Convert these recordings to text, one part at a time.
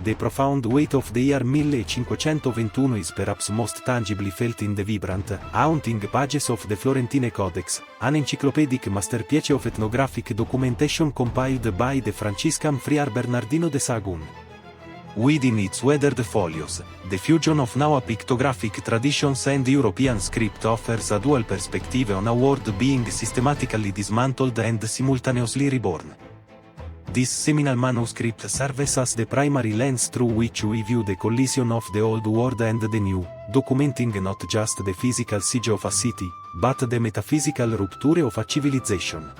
The profound weight of the year 1521 is perhaps most tangibly felt in the vibrant, haunting pages of the Florentine Codex, an encyclopedic masterpiece of ethnographic documentation compiled by the Franciscan friar Bernardino de Sahagún. Within its weathered folios, the fusion of now pictographic traditions and European script offers a dual perspective on a world being systematically dismantled and simultaneously reborn. This seminal manuscript serves as the primary lens through which we view the collision of the old world and the new, documenting not just the physical siege of a city, but the metaphysical rupture of a civilization.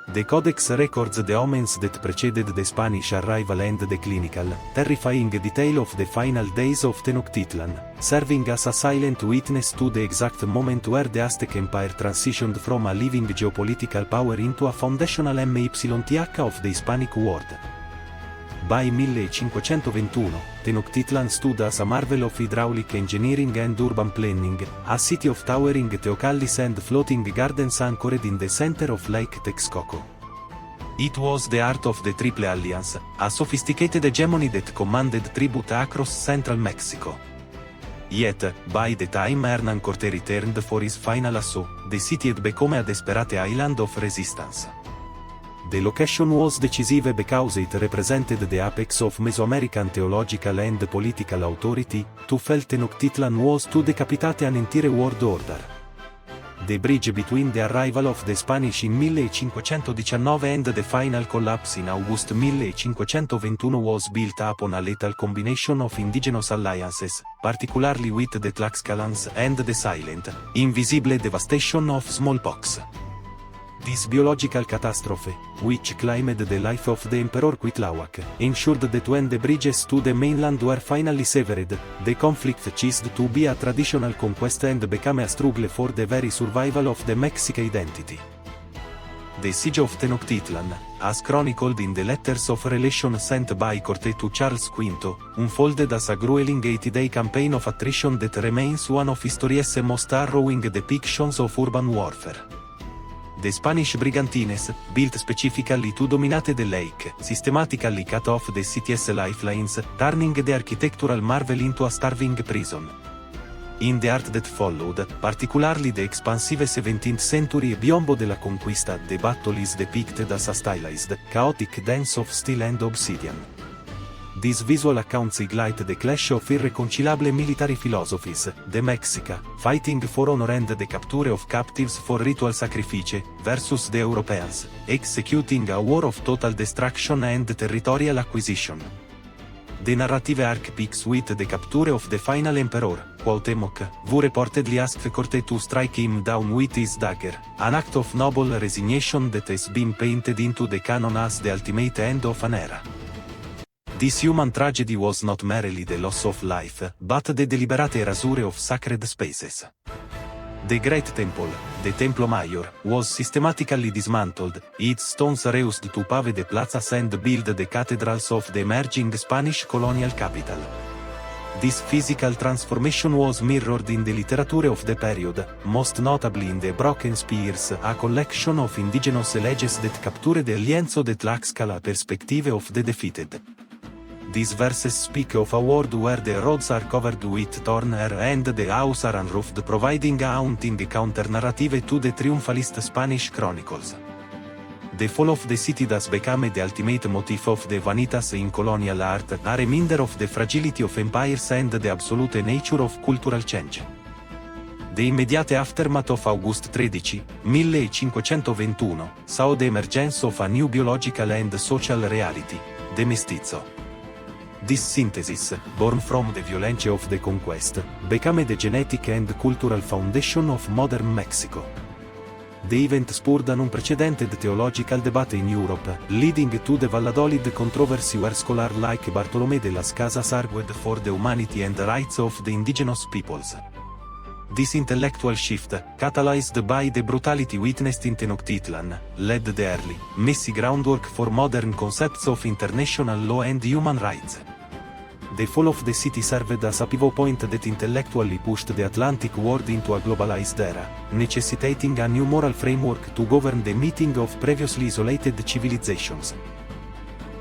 The Codex records the omens that preceded the Spanish arrival and the clinical, terrifying detail of the final days of Tenochtitlan, serving as a silent witness to the exact moment where the Aztec Empire transitioned from a living geopolitical power into a foundational MYTH of the Hispanic world. By 1521, Tenochtitlan stood as a marvel of hydraulic engineering and urban planning, a city of towering teocallis and floating gardens anchored in the center of Lake Texcoco. It was the heart of the Triple Alliance, a sophisticated hegemony that commanded tribute across central Mexico. Yet, by the time Hernán Cortés returned for his final assault, the city had become a desperate island of resistance. The location was decisive because it represented the apex of Mesoamerican theological and political authority. To fell Tenochtitlan was to decapitate an entire world order. The bridge between the arrival of the Spanish in 1519 and the final collapse in August 1521 was built upon a lethal combination of indigenous alliances, particularly with the Tlaxcalans and the silent, invisible devastation of smallpox. This biological catastrophe, which claimed the life of the Emperor Cuitlahuac, ensured that when the bridges to the mainland were finally severed, the conflict ceased to be a traditional conquest and became a struggle for the very survival of the Mexican identity. The siege of Tenochtitlan, as chronicled in the letters of relation sent by Cortés to Charles V, unfolded as a grueling 80-day campaign of attrition that remains one of history's most harrowing depictions of urban warfare. The Spanish brigantines, built specifically to dominate the lake, systematically cut off the city's lifelines, turning the architectural marvel into a starving prison. In the art that followed, particularly the expansive 17th century biombo de la Conquista, the battle is depicted as a stylized, chaotic dance of steel and obsidian. These visual accounts highlight the clash of irreconcilable military philosophies, the Mexica, fighting for honor and the capture of captives for ritual sacrifice, versus the Europeans, executing a war of total destruction and territorial acquisition. The narrative arc peaks with the capture of the final emperor, Cuauhtémoc, who reportedly asked Cortés to strike him down with his dagger, an act of noble resignation that has been painted into the canon as the ultimate end of an era. This human tragedy was not merely the loss of life, but the deliberate erasure of sacred spaces. The Great Temple, the Templo Mayor, was systematically dismantled, its stones reused to pave the plazas and build the cathedrals of the emerging Spanish colonial capital. This physical transformation was mirrored in the literature of the period, most notably in the Broken Spears, a collection of indigenous elegies that capture the lienzo de Tlaxcala perspective of the defeated. These verses speak of a world where the roads are covered with thorn hair and the houses are unroofed, providing a haunting counter-narrative to the triumphalist Spanish chronicles. The fall of the city thus became the ultimate motif of the vanitas in colonial art, a reminder of the fragility of empires and the absolute nature of cultural change. The immediate aftermath of August 13, 1521, saw the emergence of a new biological and social reality, the mestizo. This synthesis, born from the violence of the conquest, became the genetic and cultural foundation of modern Mexico. The event spurred an unprecedented theological debate in Europe, leading to the Valladolid controversy where scholars like Bartolomé de las Casas argued for the humanity and the rights of the indigenous peoples. This intellectual shift, catalyzed by the brutality witnessed in Tenochtitlan, laid the early, messy groundwork for modern concepts of international law and human rights. The fall of the city served as a pivot point that intellectually pushed the Atlantic world into a globalized era, necessitating a new moral framework to govern the meeting of previously isolated civilizations.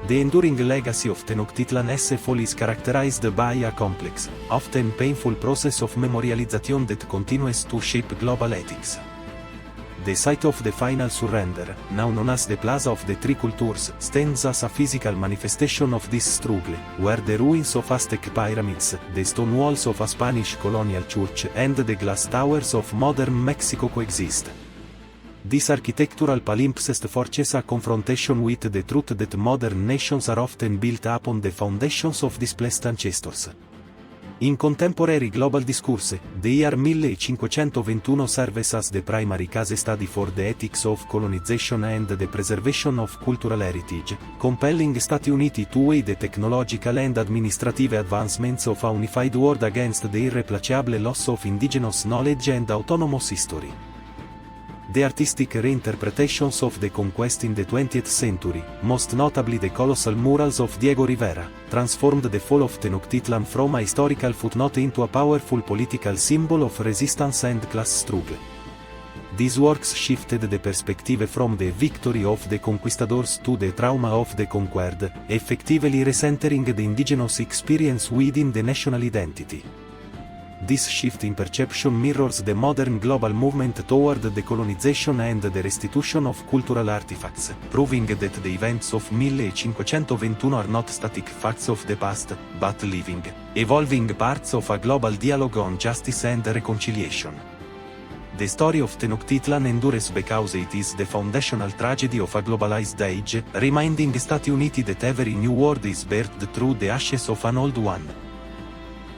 The enduring legacy of Tenochtitlan fall is characterized by a complex, often painful process of memorialization that continues to shape global ethics. The site of the final surrender, now known as the Plaza of the Three Cultures, stands as a physical manifestation of this struggle, where the ruins of Aztec pyramids, the stone walls of a Spanish colonial church, and the glass towers of modern Mexico coexist. This architectural palimpsest forces a confrontation with the truth that modern nations are often built upon the foundations of displaced ancestors. In contemporary global discourse, the year 1521 serves as the primary case study for the ethics of colonization and the preservation of cultural heritage, compelling Stati Uniti to weigh the technological and administrative advancements of a unified world against the irreplaceable loss of indigenous knowledge and autonomous history. The artistic reinterpretations of the conquest in the 20th century, most notably the colossal murals of Diego Rivera, transformed the fall of Tenochtitlan from a historical footnote into a powerful political symbol of resistance and class struggle. These works shifted the perspective from the victory of the conquistadors to the trauma of the conquered, effectively recentering the indigenous experience within the national identity. This shift in perception mirrors the modern global movement toward decolonization and the restitution of cultural artifacts, proving that the events of 1521 are not static facts of the past, but living, evolving parts of a global dialogue on justice and reconciliation. The story of Tenochtitlan endures because it is the foundational tragedy of a globalized age, reminding Stati Uniti that every new world is birthed through the ashes of an old one.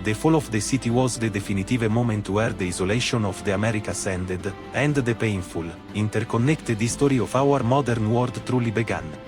The fall of the city was the definitive moment where the isolation of the Americas ended, and the painful, interconnected history of our modern world truly began.